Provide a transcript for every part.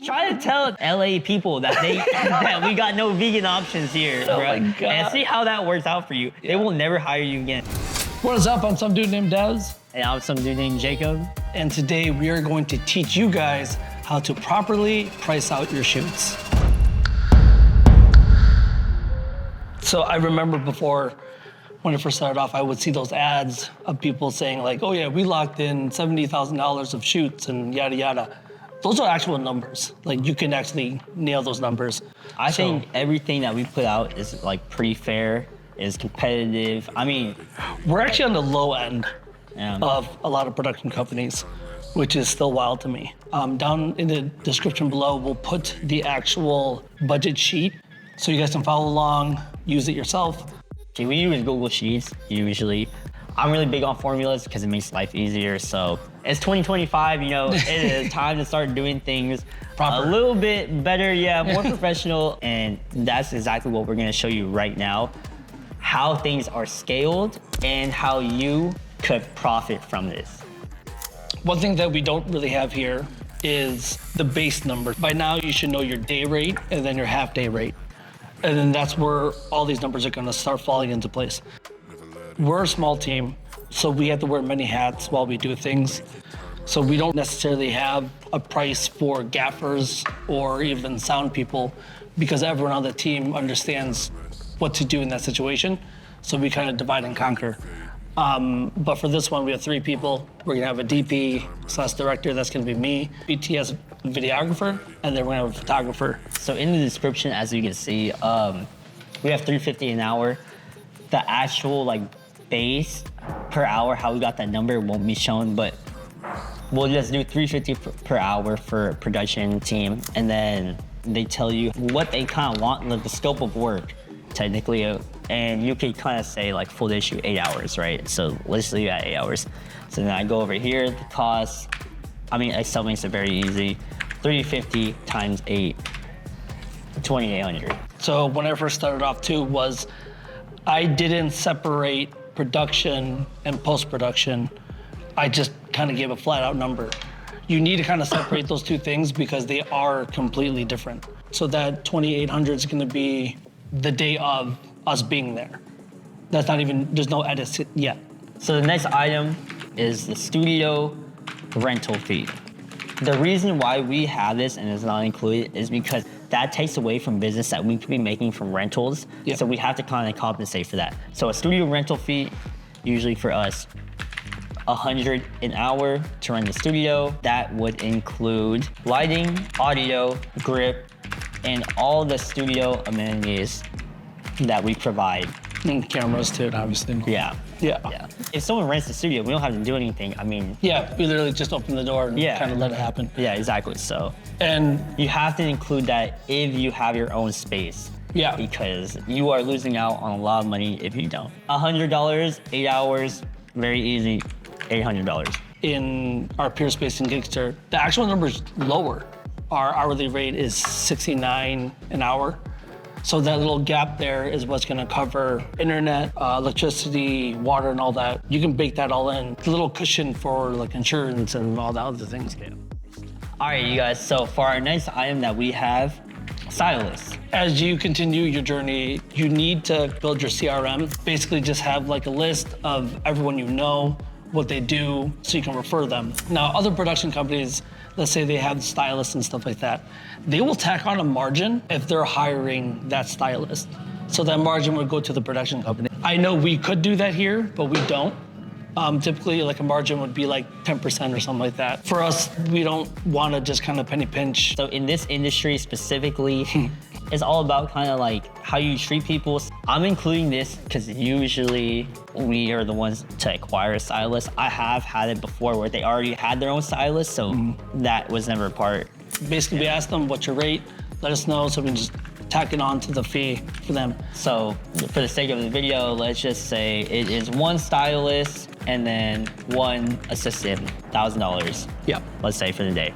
Try to tell LA people that that we got no vegan options here, bro. my God. And see how that works out for you. They will never hire you again. What is up? I'm some dude named Dez. And I'm some dude named Jacob. And today we are going to teach you guys how to properly price out your shoots. So I remember before, when I first started off, I would see those ads of people saying like, oh yeah, we locked in $70,000 of shoots and yada, yada. Those are actual numbers. Like you can actually nail those numbers. I think everything that we put out is like pretty fair, is competitive. I mean, we're actually on the low end yeah. of a lot of production companies, which is still wild to me. Down in the description below, we'll put the actual budget sheet so you guys can follow along, use it yourself. Okay, we use Google Sheets usually. I'm really big on formulas because it makes life easier. So it's 2025, you know, it is time to start doing things proper. A little bit better, yeah, more professional. And that's exactly what we're gonna show you right now. How things are scaled and how you could profit from this. One thing that we don't really have here is the base number. By now you should know your day rate and then your half day rate. And then that's where all these numbers are gonna start falling into place. We're a small team, so we have to wear many hats while we do things. So we don't necessarily have a price for gaffers or even sound people because everyone on the team understands what to do in that situation. So we kind of divide and conquer. But for this one, we have 3 people. We're gonna have a DP/director, that's gonna be me, BTS videographer, and then we're gonna have a photographer. So in the description, as you can see, we have $350 an hour. The actual like base per hour, how we got that number won't be shown, but we'll just do $350 per hour for production team. And then they tell you what they kind of want, like the scope of work, technically. And you can kind of say like full issue 8 hours, right? So let's leave it at 8 hours. So then I go over here, the cost, I mean, Excel makes it very easy. 350 times 8, 2,800. So when I first started off too was, I didn't separate production and post-production. I just kind of gave a flat out number. You need to kind of separate those two things because they are completely different. So that 2,800 is gonna be the day of us being there. That's not even, there's no edits yet. So the next item is the studio rental fee. The reason why we have this and it's not included is because that takes away from business that we could be making from rentals. Yep. So we have to kind of compensate for that. So a studio rental fee, usually for us, $100 an hour to rent the studio. That would include lighting, audio, grip, and all the studio amenities that we provide. And cameras too, obviously. Yeah. Yeah. If someone rents the studio, we don't have to do anything. I mean, Yeah, we literally just open the door and kind of let it happen. yeah, exactly. So And you have to include that if you have your own space. Yeah. Because you are losing out on a lot of money if you don't. $100, 8 hours, very easy, $800. in our peer space in Gigster, the actual number is lower. Our hourly rate is $69 an hour. So that little gap there is what's gonna cover internet, electricity, water, and all that. You can bake that all in. A little cushion for like insurance and all the other things. All right, you guys, so for our next item that we have, stylists. As you continue your journey, you need to build your CRM. Basically just have like a list of everyone you know, what they do, so you can refer them. Now, other production companies, let's say they have stylists and stuff like that, they will tack on a margin if they're hiring that stylist. So that margin would go to the production company. I know we could do that here, but we don't. Typically, like a margin would be like 10% or something like that. For us, we don't want to just kind of penny pinch. So in this industry specifically, it's all about kind of like how you treat people. I'm including this because usually we are the ones to acquire a stylist. I have had it before where they already had their own stylist, so that was never a part. Basically, we ask them, what's your rate? Let us know so we can just tack it on to the fee for them. So for the sake of the video, let's just say it is one stylist and then one assistant, $1,000. Yep. Let's say for the day.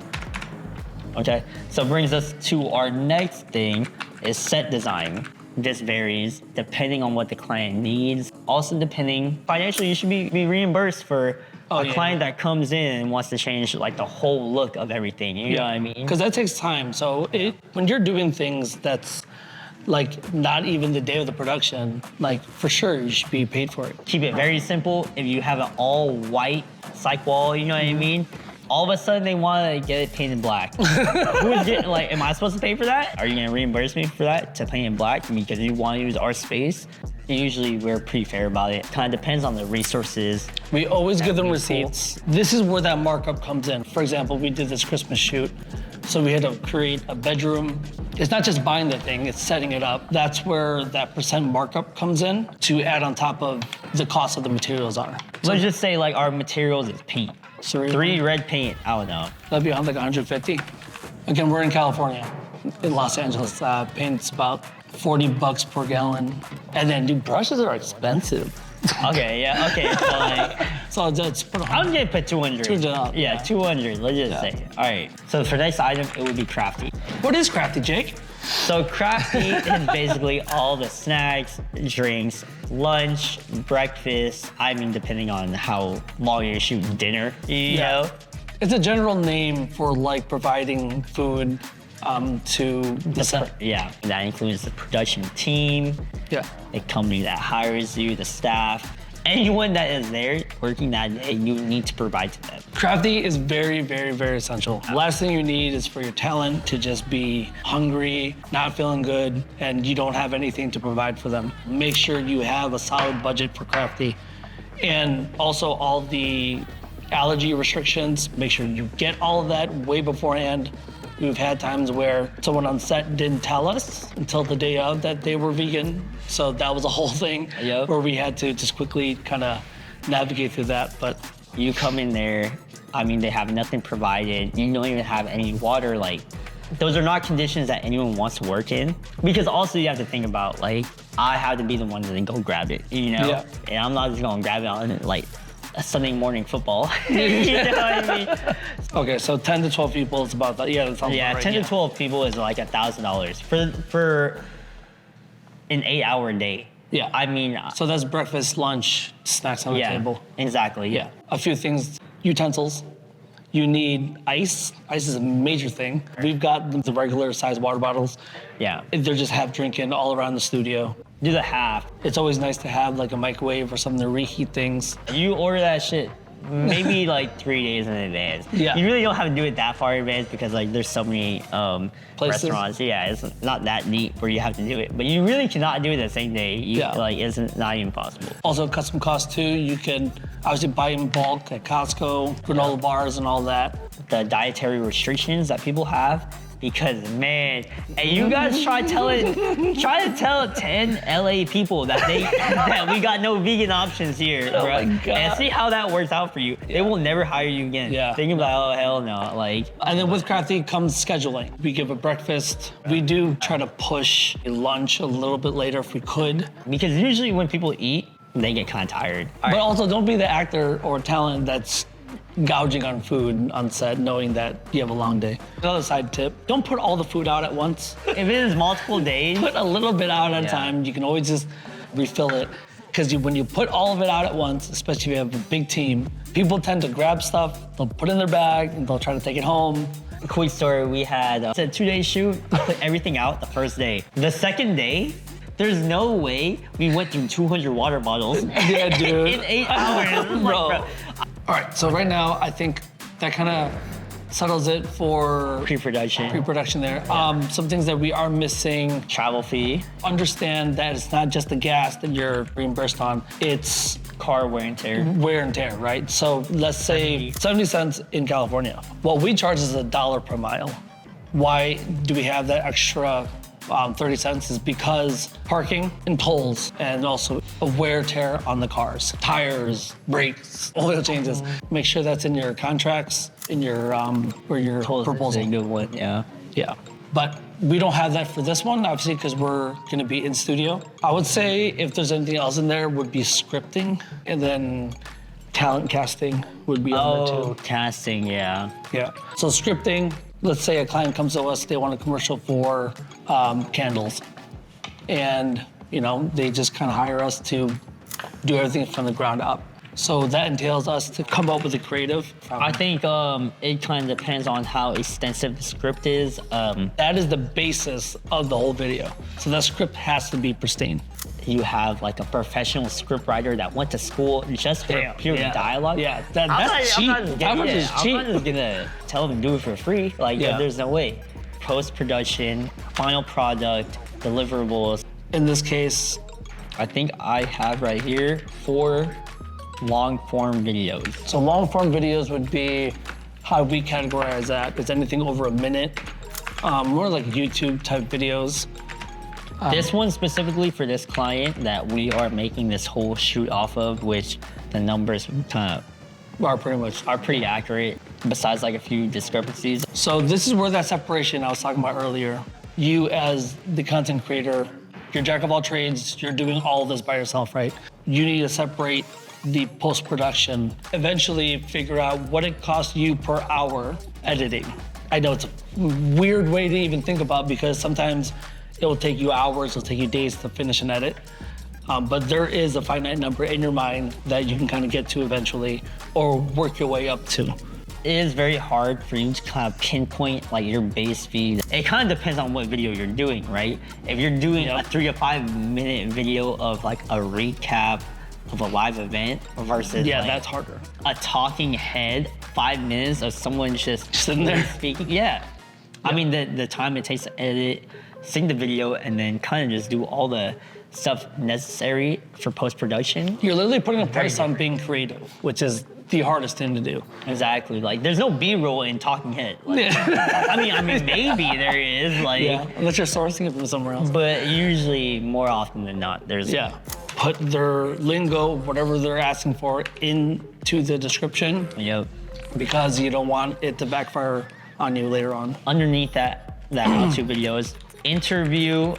Okay, so brings us to our next thing is set design. This varies depending on what the client needs. Also depending, financially you should be reimbursed for a yeah, client that comes in and wants to change like the whole look of everything. You know what I mean? Because that takes time. So when you're doing things that's like not even the day of the production, like for sure you should be paid for it. Keep it very simple. If you have an all white psych wall, you know what I mean? All of a sudden they want to get it painted black. Who's getting, like, am I supposed to pay for that? Are you gonna reimburse me for that to paint it black because you want to use our space? And usually we're pretty fair about it. Kind of depends on the resources. We always give them receipts. This is where that markup comes in. For example, we did this Christmas shoot. So we had to create a bedroom. It's not just buying the thing, it's setting it up. That's where that percent markup comes in to add on top of the cost of the materials are. Let's just say like our materials is paint. So 3 red paint, I don't know. That'd be on like 150. Again, we're in California. In Los Angeles, paint's about $40 per gallon. And then, dude, brushes are expensive. Okay, yeah, okay. So like, So that's put on. I'm gonna put 200. 200, Yeah, yeah. 200, let's just say. All right, so for next item, it would be crafty. What is crafty, Jake? So crafty is basically all the snacks, drinks, lunch, breakfast. I mean, depending on how long you're shooting dinner, you know? It's a general name for like providing food to the set. Yeah, that includes the production team, Yeah. the company that hires you, the staff. Anyone that is there working that day, you need to provide to them. Crafty is very, very, very essential. The last thing you need is for your talent to just be hungry, not feeling good, and you don't have anything to provide for them. Make sure you have a solid budget for Crafty. And also all the allergy restrictions, make sure you get all of that way beforehand. We've had times where someone on set didn't tell us until the day of that they were vegan. So that was a whole thing where we had to just quickly kind of navigate through that. But You come in there, I mean, they have nothing provided. You don't even have any water. Like, those are not conditions that anyone wants to work in. Because also you have to think about, like, I have to be the one to go grab it, you know? Yeah. And I'm not just gonna grab it on, like, a Sunday morning football. You know what I mean? okay, so 10 to 12 people is about that. Yeah, that sounds Yeah, about right. 10 to 12 people is like $1,000 for an 8-hour day. Yeah. I mean, So that's breakfast, lunch, snacks on the yeah, table. exactly. Yeah. A few things, utensils. You need ice. Ice is a major thing. We've got the regular size water bottles. Yeah. They're just half drinking all around the studio. Do the half. It's always nice to have like a microwave or something to reheat things. You order that shit maybe like 3 days in advance. Yeah. You really don't have to do it that far in advance because like there's so many Places. restaurants. Yeah, it's not that neat where you have to do it. But you really cannot do it the same day. Yeah. Like it's not even possible. Also custom cost too. You can obviously buy in bulk at Costco, granola bars and all that. The dietary restrictions that people have. Because man, and you guys try to tell 10 LA people that that we got no vegan options here, Oh bro. my God. And see how that works out for you. They will never hire you again. Yeah. Thinking about, oh hell no, like And then with Crafty comes scheduling. We give a breakfast. We do try to push a lunch a little bit later if we could. because usually when people eat, they get kind of tired. But also don't be the actor or talent that's gouging on food on set knowing that you have a long day. Another side tip, don't put all the food out at once. If it is multiple days, Put a little bit out at a Yeah. time. You can always just refill it. Because when you put all of it out at once, especially if you have a big team, people tend to grab stuff, they'll put it in their bag, and they'll try to take it home. quick story, we had it's a 2-day shoot. I put everything out the first day. The second day, there's no way we went through 200 water bottles Yeah, dude. in 8 hours. It's like, bro, All right, so right now, I think that kind of settles it for pre-production, pre-production there. Some things that we are missing. travel fee, Understand that it's not just the gas that you're reimbursed on, it's car wear and tear. wear and tear, right? So let's say 70 cents in California. What we charge is $1 per mile. Why do we have that extra 30 cents is because parking and tolls and also a wear tear on the cars, tires, brakes, oil changes. Make sure that's in your contracts, in your or your proposal. Is a good one, yeah. Yeah, but we don't have that for this one, obviously, because we're gonna be in studio. I would say if there's anything else in there, would be scripting, and then talent casting would be on there Oh, too. casting, yeah. Yeah. So scripting. Let's say a client comes to us, they want a commercial for candles, and they just kind of hire us to do everything from the ground up. So that entails us to come up with a creative. I think it kind of depends on how extensive the script is. That is the basis of the whole video. So that script has to be pristine. You have like a professional script writer that went to school just for pure dialogue. Yeah, that's cheap. I'm not just gonna tell them to do it for free. Like, there's no way. Post-production, final product, deliverables. In this case, I think I have right here 4 long-form videos. so long-form videos would be how we categorize that. It's anything over a minute, more like YouTube type videos. This one specifically for this client that we are making this whole shoot off of, which the numbers kind of Are pretty accurate, besides like a few discrepancies. So this is where that separation I was talking about earlier. You as the content creator, you're jack of all trades, you're doing all of this by yourself, right? You need to separate the post-production, eventually figure out what it costs you per hour editing. I know it's a weird way to even think about because sometimes it will take you hours, it'll take you days to finish an edit. But there is a finite number in your mind that you can kind of get to eventually or work your way up to. It is very hard for you to kind of pinpoint like your base feed. It kind of depends on what video you're doing, right? If you're doing a 3 to 5 minute video of like a recap of a live event versus that's harder. a talking head, 5 minutes of someone just sitting there speaking. Yeah. I mean, the time it takes to edit, sing the video, and then kind of just do all the stuff necessary for post-production. You're literally putting a price on being creative, which is the hardest thing to do. Exactly. Like, there's no B-roll in talking head. Like, I mean, maybe there is. Like, unless you're sourcing it from somewhere else. But usually, more often than not, there's. Put their lingo, whatever they're asking for, into the description. Yep. Because you don't want it to backfire on you later on. Underneath that how-to video is interview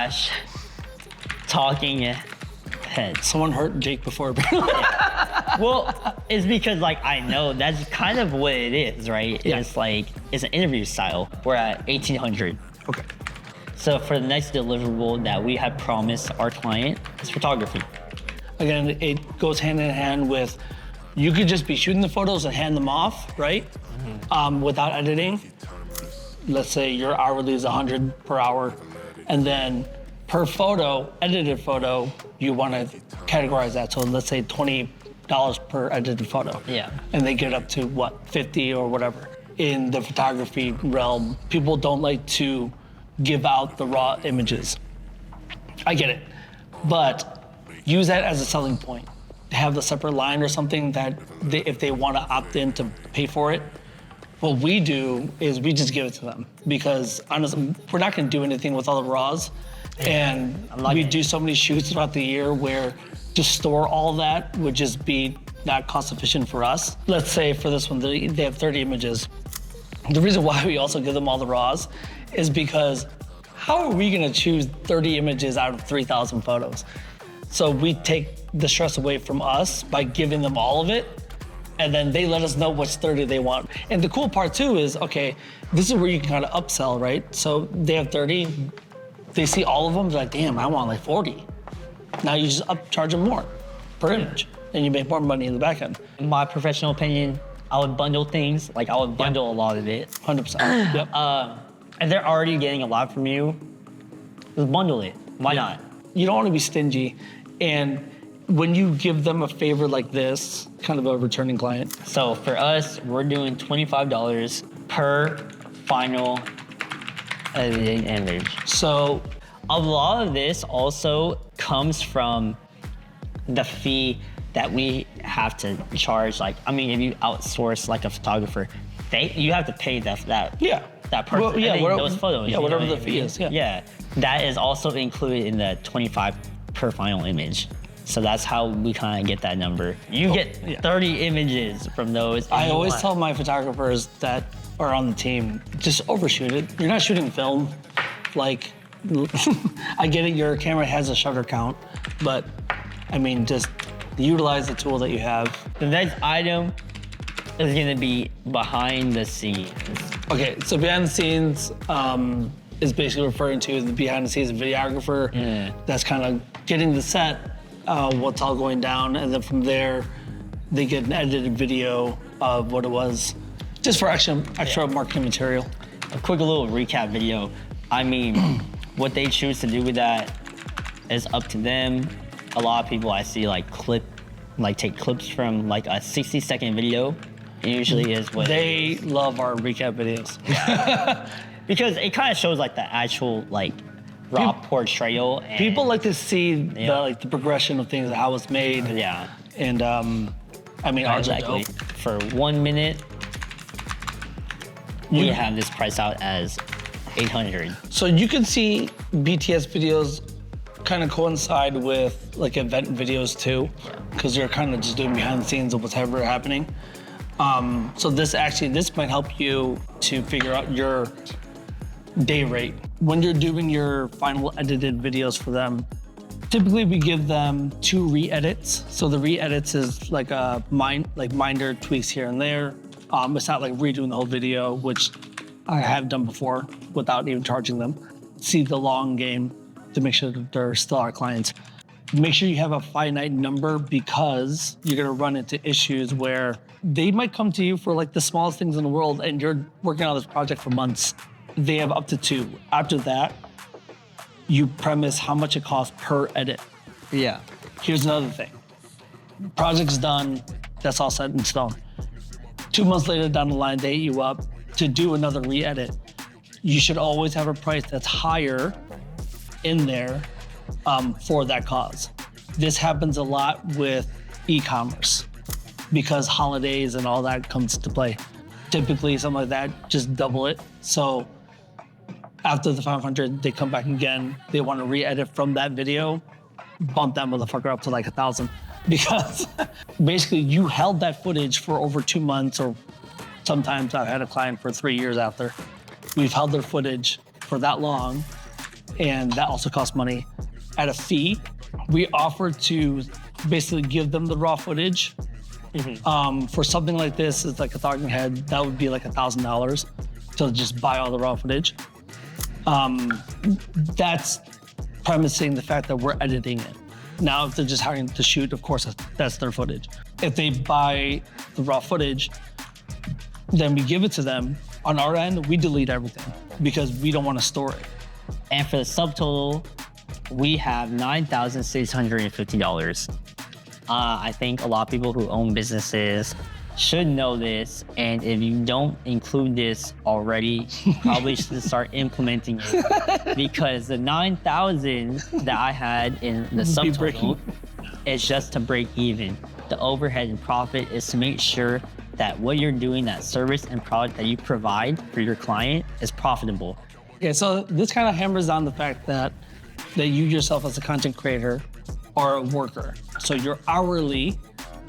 / talking head. Someone hurt Jake before. Well, it's because like I know that's kind of what it is, right? Yeah. It's like it's an interview style. We're at 1800. Okay. So for the next deliverable that we have promised our client is photography. Again, it goes hand in hand with you could just be shooting the photos and hand them off, right? Without editing. Let's say your hourly is 100 per hour, and then per photo, edited photo, you want to categorize that. So let's say $20 per edited photo. Yeah. And they get up to what, 50 or whatever. In the photography realm, people don't like to give out the raw images. I get it, but use that as a selling point. Have a separate line or something that if they want to opt in to pay for it, what we do is we just give it to them because honestly, we're not going to do anything with all the raws. And we do so many shoots throughout the year where to store all that would just be not cost efficient for us. Let's say for this one, they have 30 images. The reason why we also give them all the raws is because how are we going to choose 30 images out of 3,000 photos? So we take the stress away from us by giving them all of it, and then they let us know which 30 they want. And the cool part too is, okay, this is where you can kind of upsell, right? So they have 30, they see all of them, they're like, damn, I want like 40. Now you just upcharge them more per image, and you make more money in the back end. In my professional opinion, I would bundle things. Like I would bundle a lot of it. 100%. Yep. And they're already getting a lot from you. Just bundle it. Why not? You don't want to be stingy, and when you give them a favor like this, kind of a returning client. So for us, we're doing $25 per final editing image. So a lot of this also comes from the fee that we have to charge. Like, I mean, if you outsource like a photographer, you have to pay that person. Well, yeah, those photos. Yeah, whatever the fee is. Yeah. Yeah, that is also included in the 25 per final image. So that's how we kind of get that number. You get 30 images from those. I always tell my photographers that are on the team, just overshoot it. You're not shooting film. Like, I get it, your camera has a shutter count, but I mean, just utilize the tool that you have. The next item is gonna be behind the scenes. Okay, so behind the scenes is basically referring to the behind the scenes videographer. Yeah. That's kind of getting the set what's all going down, and then from there, they get an edited video of what it was, just for extra marketing material. A quick little recap video. I mean, what they choose to do with that is up to them. A lot of people I see take clips from like a 60-second video. It usually is what They love our recap videos. because it kind of shows like the actual like raw portrayal. And, People like to see the progression of things, how it's made. Yeah. And I mean, ours are Exactly. dope. For 1 minute, we have this priced out as 800. So you can see BTS videos kind of coincide with like event videos too, because you're kind of just doing behind the scenes of what's ever happening. So this might help you to figure out your day rate. When you're doing your final edited videos for them, typically we give them 2 re-edits. So the re-edits is like minor tweaks here and there. It's not like redoing the whole video, which I have done before without even charging them. See the long game to make sure that they're still our clients. Make sure you have a finite number, because you're gonna run into issues where they might come to you for like the smallest things in the world, and you're working on this project for months. They have up to 2. After that, you premise how much it costs per edit. Yeah. Here's another thing. Project's done, that's all set in stone. 2 months later down the line, they hit you up to do another re-edit. You should always have a price that's higher in there for that cause. This happens a lot with e-commerce because holidays and all that comes to play. Typically, something like that, just double it. So after the 500, they come back again. They want to re-edit from that video, bump that motherfucker up to like 1,000, because basically you held that footage for over 2 months, or sometimes I've had a client for 3 years after. We've held their footage for that long, and that also costs money. At a fee, we offer to basically give them the raw footage. For something like this, it's like a talking head, that would be like $1,000 to just buy all the raw footage. That's premising the fact that we're editing it. Now, if they're just hiring to shoot, of course, that's their footage. If they buy the raw footage, then we give it to them. On our end, we delete everything because we don't want to store it. And for the subtotal, we have $9,650. I think a lot of people who own businesses should know this, and if you don't include this already, you probably should start implementing it, because the 9,000 that I had in the subtotal is just to break even. The overhead and profit is to make sure that what you're doing, that service and product that you provide for your client, is profitable. Okay, so this kind of hammers on the fact that you yourself as a content creator are a worker. So your hourly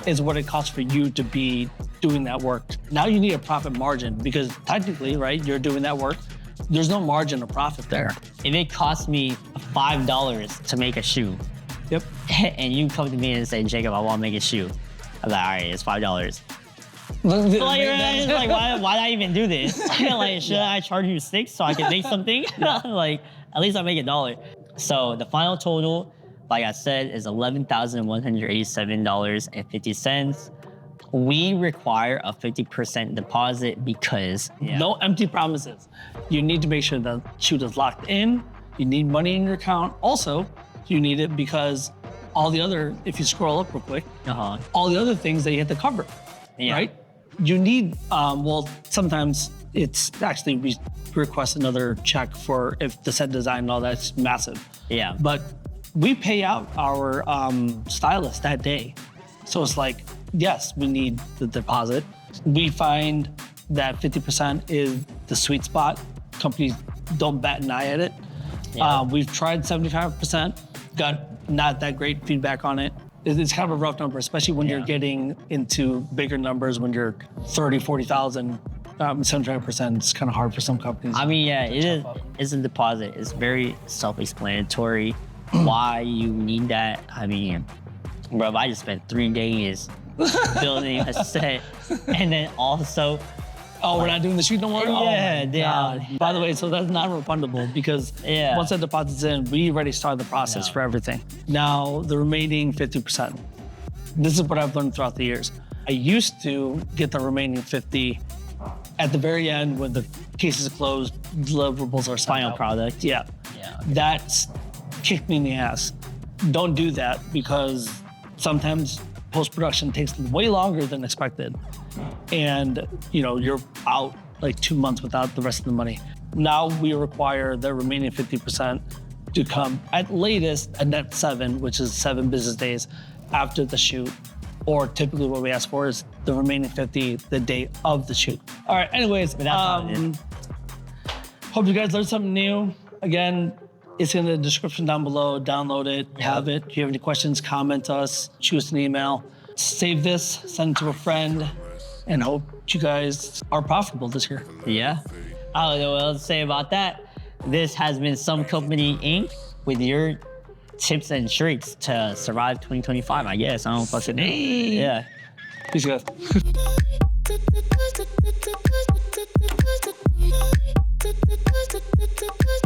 is what it costs for you to be doing that work. Now you need a profit margin, because technically, right, you're doing that work. There's no margin of profit there. If it costs me $5 to make a shoe, Yep. and you come to me and say, Jacob, I want to make a shoe, I'm like, all right, it's $5. Like, Why did I even do this? Like, should I charge you $6 so I can make something? Like, at least I make $1. So the final total, like I said, is $11,187.50. We require a 50% deposit because no empty promises. You need to make sure the shoot is locked in. You need money in your account. Also, you need it because all the other, if you scroll up real quick, all the other things that you have to cover, right? You need, sometimes it's actually, we request another check for if the set design and all that's massive. Yeah. But we pay out our stylist that day. So it's like, yes, we need the deposit. We find that 50% is the sweet spot. Companies don't bat an eye at it. Yeah. We've tried 75%, got not that great feedback on it. It's kind of a rough number, especially when you're getting into bigger numbers, when you're 30, 40,000. 75% is kind of hard for some companies. I mean, it's a deposit. It's very self-explanatory why you need that. I mean, bro, I just spent 3 days building a set, and then also Oh, we're not doing the shoot no more? Oh my Yeah, yeah. God. By the way, so that's not refundable because Yeah. once that deposit's in, we already started the process for everything. Now, the remaining 50%. This is what I've learned throughout the years. I used to get the remaining 50 at the very end when the case is closed, deliverables are Final out. product. Yeah. Yeah. That's kicked me in the ass. Don't do that because sometimes post-production takes way longer than expected. And you're out like 2 months without the rest of the money. Now we require the remaining 50% to come at latest a net 7, which is 7 business days after the shoot. Or typically what we ask for is the remaining 50 the day of the shoot. All right, anyways, that's all it is. hope you guys learned something new. Again, it's in the description down below. Download it, have it. If you have any questions, comment us, shoot us an email. Save this, send it to a friend, and hope you guys are profitable this year. Yeah. I don't know what else to say about that. This has been Some Company Inc. with your tips and tricks to survive 2025, I guess. I don't fucking know. Yeah. Peace, guys. Thank you.